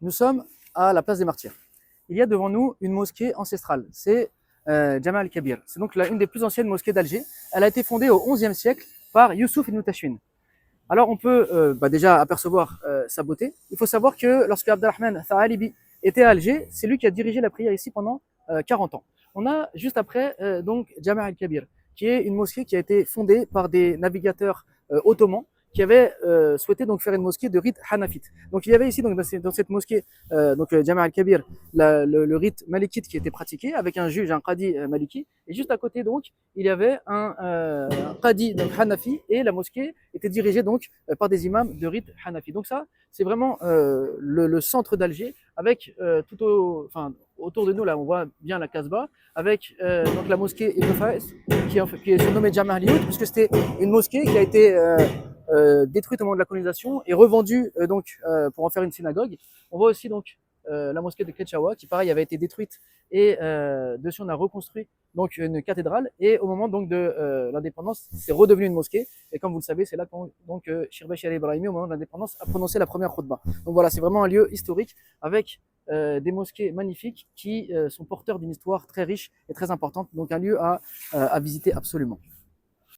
Nous sommes à la place des Martyrs. Il y a devant nous une mosquée ancestrale, c'est Jama al-Kabir. C'est donc une des plus anciennes mosquées d'Alger. Elle a été fondée au XIe siècle par Youssouf ibn Tashfin. Alors on peut déjà apercevoir sa beauté. Il faut savoir que lorsque Abdelrahman Tha'alibi était à Alger, c'est lui qui a dirigé la prière ici pendant 40 ans. On a juste après donc Jama al-Kabir, qui est une mosquée qui a été fondée par des navigateurs ottomans qui avaient souhaité donc faire une mosquée de rite hanafite. Donc il y avait ici donc dans cette mosquée Jama al-Kabir le rite malikite qui était pratiqué avec un juge, un qadi maliki, et juste à côté donc il y avait un qadi donc hanafi, et la mosquée était dirigée donc par des imams de rite hanafi. Donc ça c'est vraiment le centre d'Alger avec autour de nous là on voit bien la Casbah avec donc la mosquée Ibn Fais qui est surnommée Jama al-Liout puisque c'était une mosquée qui a été détruite au moment de la colonisation et revendue pour en faire une synagogue. On voit aussi donc la mosquée de Ketchawa qui pareil avait été détruite et dessus on a reconstruit donc une cathédrale, et au moment donc de l'indépendance c'est redevenu une mosquée, et comme vous le savez c'est là que donc Shirbesh al-Ibrahimi au moment de l'indépendance a prononcé la première khutbah. Donc voilà, c'est vraiment un lieu historique avec des mosquées magnifiques qui sont porteurs d'une histoire très riche et très importante, donc un lieu à visiter absolument.